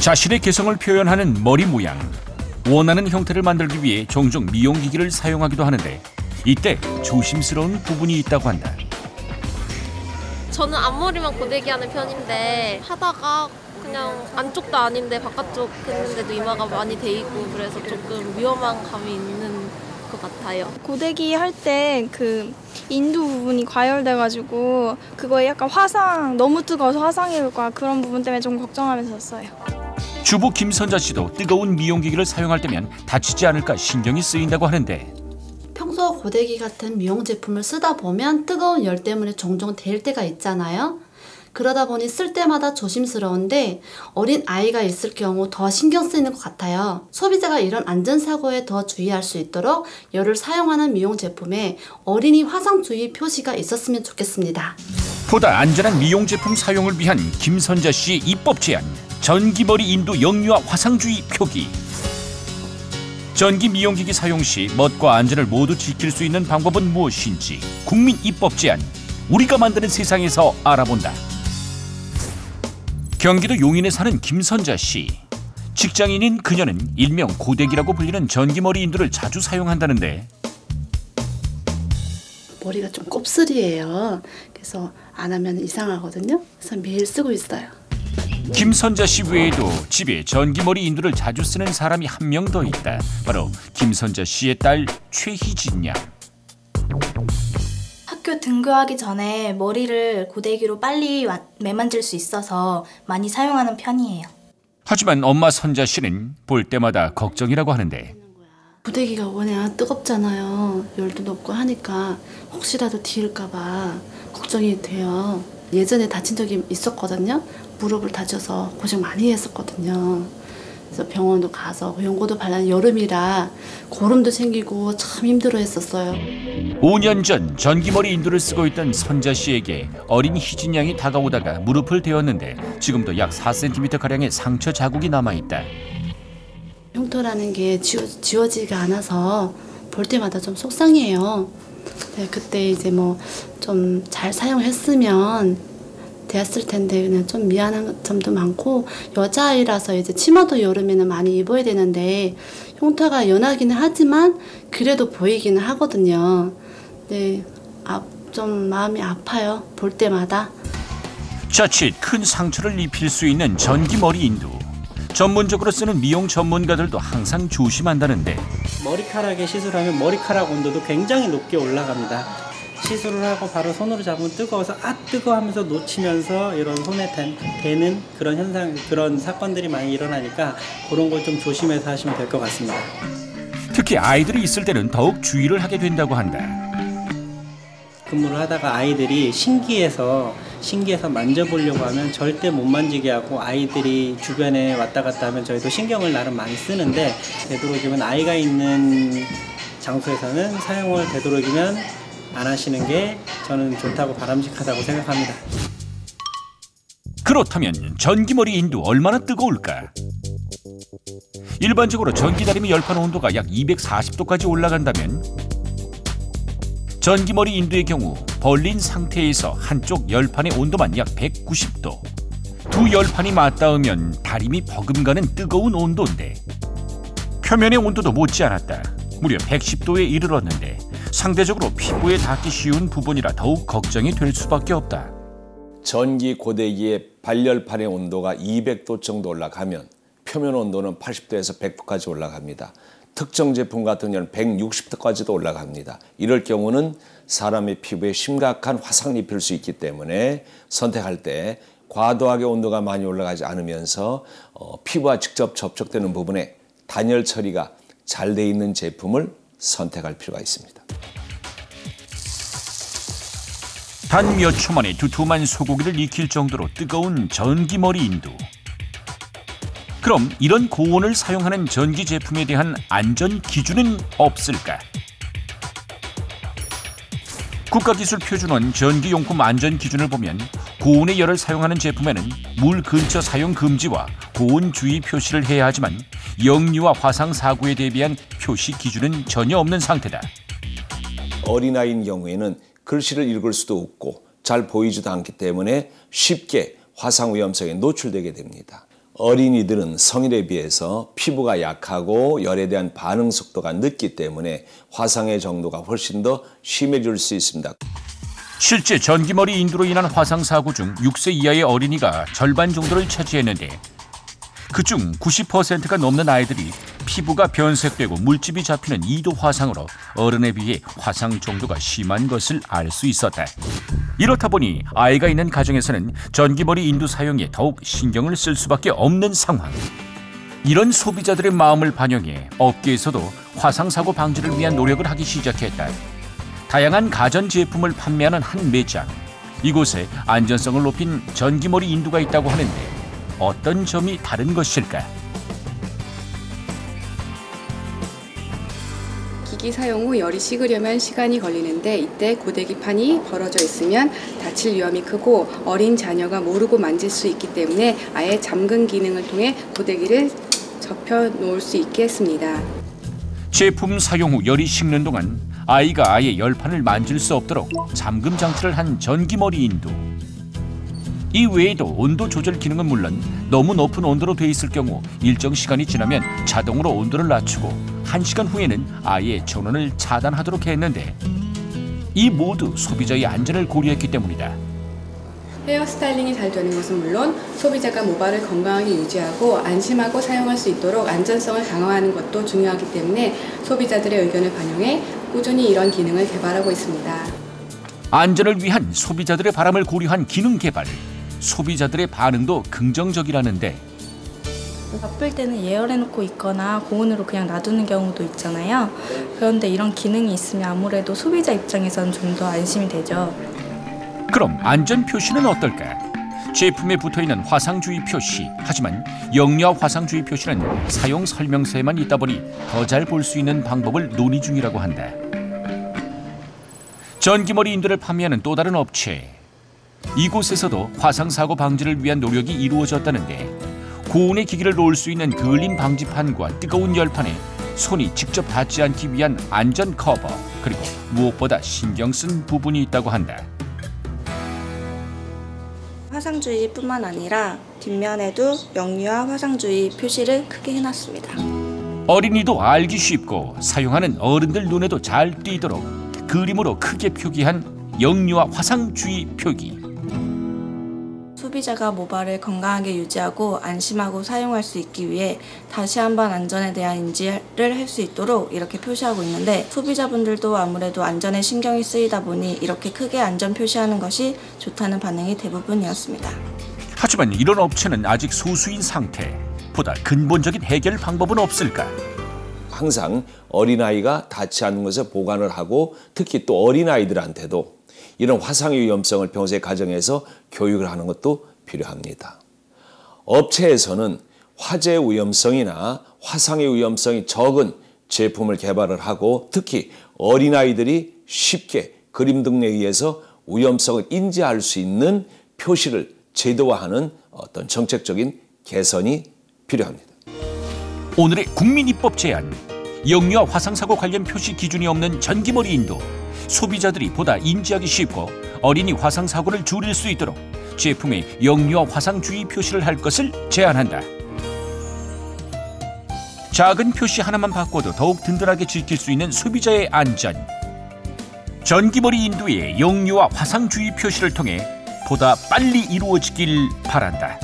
자신의 개성을 표현하는 머리 모양. 원하는 형태를 만들기 위해 종종 미용기기를 사용하기도 하는데 이때 조심스러운 부분이 있다고 한다. 저는 앞머리만 고데기 하는 편인데 하다가 그냥 안쪽도 아닌데 바깥쪽 했는데도 이마가 많이 돼 있고 그래서 조금 위험한 감이 있는 것 같아요. 고데기 할 때 그 인두 부분이 과열돼가지고 그거에 약간 화상, 너무 뜨거워서 화상이 올까 그런 부분 때문에 좀 걱정하면서 썼어요. 주부 김선자 씨도 뜨거운 미용기기를 사용할 때면 다치지 않을까 신경이 쓰인다고 하는데 평소 고데기 같은 미용 제품을 쓰다 보면 뜨거운 열 때문에 종종 데일 때가 있잖아요. 그러다 보니 쓸 때마다 조심스러운데 어린 아이가 있을 경우 더 신경 쓰이는 것 같아요. 소비자가 이런 안전사고에 더 주의할 수 있도록 열을 사용하는 미용 제품에 어린이 화상 주의 표시가 있었으면 좋겠습니다. 보다 안전한 미용 제품 사용을 위한 김선자 씨의 입법 제안. 전기머리 인두 역류와 화상주의 표기. 전기 미용기기 사용 시 멋과 안전을 모두 지킬 수 있는 방법은 무엇인지 국민 입법 제안. 우리가 만드는 세상에서 알아본다. 경기도 용인에 사는 김선자 씨. 직장인인 그녀는 일명 고데기라고 불리는 전기머리 인두를 자주 사용한다는데 머리가 좀 곱슬이에요. 그래서 안 하면 이상하거든요. 그래서 매일 쓰고 있어요. 김선자 씨 외에도 집에 전기머리 인두를 자주 쓰는 사람이 한 명 더 있다. 바로 김선자 씨의 딸 최희진 양. 학교 등교하기 전에 머리를 고데기로 빨리 매만질 수 있어서 많이 사용하는 편이에요. 하지만 엄마 선자 씨는 볼 때마다 걱정이라고 하는데 고데기가 워낙 뜨겁잖아요. 열도 높고 하니까 혹시라도 뒤일까 봐 걱정이 돼요. 예전에 다친 적이 있었거든요. 무릎을 다쳐서 고생 많이 했었거든요. 그래서 병원도 가서 연고도 발라는 여름이라 고름도 생기고 참 힘들어 했었어요. 5년 전 전기머리 인두를 쓰고 있던 선자 씨에게 어린 희진 양이 다가오다가 무릎을 대었는데 지금도 약 4cm가량의 상처 자국이 남아있다. 흉터라는 게 지워지가 않아서 볼 때마다 좀 속상해요. 네, 그때 이제 뭐 좀 잘 사용했으면 되었을 텐데 그냥 좀 미안한 점도 많고 여자아이라서 이제 치마도 여름에는 많이 입어야 되는데 흉터가 연하기는 하지만 그래도 보이기는 하거든요. 네, 좀 마음이 아파요. 볼 때마다. 자칫 큰 상처를 입힐 수 있는 전기머리 인두. 전문적으로 쓰는 미용 전문가들도 항상 조심한다는데 머리카락에 시술하면 머리카락 온도도 굉장히 높게 올라갑니다. 시술을 하고 바로 손으로 잡으면 뜨거워서 뜨거워 하면서 놓치면서 이런 손에 대는 그런 현상, 그런 사건들이 많이 일어나니까 그런 걸 좀 조심해서 하시면 될 것 같습니다. 특히 아이들이 있을 때는 더욱 주의를 하게 된다고 한다. 근무를 하다가 아이들이 신기해서 만져보려고 하면 절대 못 만지게 하고 아이들이 주변에 왔다 갔다 하면 저희도 신경을 나름 많이 쓰는데 되도록이면 아이가 있는 장소에서는 사용을 되도록이면 안 하시는 게 저는 좋다고 바람직하다고 생각합니다. 그렇다면 전기머리 인두 얼마나 뜨거울까? 일반적으로 전기다리미 열판 온도가 약 240도까지 올라간다면 전기머리 인두의 경우 벌린 상태에서 한쪽 열판의 온도만 약 190도. 두 열판이 맞닿으면 다림이 버금가는 뜨거운 온도인데 표면의 온도도 못지않았다. 무려 110도에 이르렀는데 상대적으로 피부에 닿기 쉬운 부분이라 더욱 걱정이 될 수밖에 없다. 전기 고데기의 발열판의 온도가 200도 정도 올라가면 표면 온도는 80도에서 100도까지 올라갑니다. 특정 제품 같은 경우는 160도까지도 올라갑니다. 이럴 경우는 사람의 피부에 심각한 화상을 입힐 수 있기 때문에 선택할 때 과도하게 온도가 많이 올라가지 않으면서 피부와 직접 접촉되는 부분에 단열 처리가 잘 돼 있는 제품을 선택할 필요가 있습니다. 단 몇 초 만에 두툼한 소고기를 익힐 정도로 뜨거운 전기머리 인두. 그럼 이런 고온을 사용하는 전기 제품에 대한 안전 기준은 없을까? 국가기술표준원 전기용품 안전 기준을 보면 고온의 열을 사용하는 제품에는 물 근처 사용 금지와 고온 주의 표시를 해야 하지만 역류와 화상 사고에 대비한 표시 기준은 전혀 없는 상태다. 어린아이인 경우에는 글씨를 읽을 수도 없고 잘 보이지도 않기 때문에 쉽게 화상 위험성에 노출되게 됩니다. 어린이들은 성인에 비해서 피부가 약하고 열에 대한 반응 속도가 늦기 때문에 화상의 정도가 훨씬 더 심해질 수 있습니다. 실제 전기머리 인두로 인한 화상 사고 중 6세 이하의 어린이가 절반 정도를 차지했는데 그중 90%가 넘는 아이들이 피부가 변색되고 물집이 잡히는 2도 화상으로 어른에 비해 화상 정도가 심한 것을 알 수 있었다. 이렇다 보니 아이가 있는 가정에서는 전기머리 인두 사용에 더욱 신경을 쓸 수밖에 없는 상황. 이런 소비자들의 마음을 반영해 업계에서도 화상사고 방지를 위한 노력을 하기 시작했다. 다양한 가전제품을 판매하는 한 매장. 이곳에 안전성을 높인 전기머리 인두가 있다고 하는데 어떤 점이 다른 것일까? 기기 사용 후 열이 식으려면 시간이 걸리는데 이때 고데기판이 벌어져 있으면 다칠 위험이 크고 어린 자녀가 모르고 만질 수 있기 때문에 아예 잠금 기능을 통해 고데기를 접혀 놓을 수 있게 했습니다. 제품 사용 후 열이 식는 동안 아이가 아예 열판을 만질 수 없도록 잠금 장치를 한 전기머리 인두. 이 외에도 온도 조절 기능은 물론 너무 높은 온도로 돼 있을 경우 일정 시간이 지나면 자동으로 온도를 낮추고 1시간 후에는 아예 전원을 차단하도록 했는데 이 모두 소비자의 안전을 고려했기 때문이다. 헤어스타일링이 잘 되는 것은 물론 소비자가 모발을 건강하게 유지하고 안심하고 사용할 수 있도록 안전성을 강화하는 것도 중요하기 때문에 소비자들의 의견을 반영해 꾸준히 이런 기능을 개발하고 있습니다. 안전을 위한 소비자들의 바람을 고려한 기능 개발. 소비자들의 반응도 긍정적이라는데 바쁠 때는 예열해놓고 있거나 고온으로 그냥 놔두는 경우도 있잖아요. 그런데 이런 기능이 있으면 아무래도 소비자 입장에서는 좀 더 안심이 되죠. 그럼 안전 표시는 어떨까? 제품에 붙어있는 화상주의 표시. 하지만 영유아 화상주의 표시는 사용 설명서에만 있다 보니 더 잘 볼 수 있는 방법을 논의 중이라고 한다. 전기머리 인두를 판매하는 또 다른 업체. 이곳에서도 화상사고 방지를 위한 노력이 이루어졌다는데 고온의 기기를 놓을 수 있는 그을림 방지판과 뜨거운 열판에 손이 직접 닿지 않기 위한 안전 커버, 그리고 무엇보다 신경 쓴 부분이 있다고 한다. 화상주의뿐만 아니라 뒷면에도 영유아 화상주의 표시를 크게 해놨습니다. 어린이도 알기 쉽고 사용하는 어른들 눈에도 잘 띄도록 그림으로 크게 표기한 영유아 화상주의 표기. 소비자가 모발을 건강하게 유지하고 안심하고 사용할 수 있기 위해 다시 한번 안전에 대한 인지를 할 수 있도록 이렇게 표시하고 있는데 소비자분들도 아무래도 안전에 신경이 쓰이다 보니 이렇게 크게 안전 표시하는 것이 좋다는 반응이 대부분이었습니다. 하지만 이런 업체는 아직 소수인 상태. 보다 근본적인 해결 방법은 없을까? 항상 어린아이가 닿지 않는 것을 보관을 하고 특히 또 어린아이들한테도 이런 화상의 위험성을 평소에 가정에서 교육을 하는 것도 필요합니다. 업체에서는 화재 위험성이나 화상의 위험성이 적은 제품을 개발을 하고 특히 어린아이들이 쉽게 그림 등에 의해서 위험성을 인지할 수 있는 표시를 제도화하는 어떤 정책적인 개선이 필요합니다. 오늘의 국민입법 제안. 영유아 화상사고 관련 표시 기준이 없는 전기머리 인두. 소비자들이 보다 인지하기 쉽고 어린이 화상사고를 줄일 수 있도록 제품에 영유아 화상주의 표시를 할 것을 제안한다. 작은 표시 하나만 바꿔도 더욱 든든하게 지킬 수 있는 소비자의 안전. 전기머리 인두의 영유아 화상주의 표시를 통해 보다 빨리 이루어지길 바란다.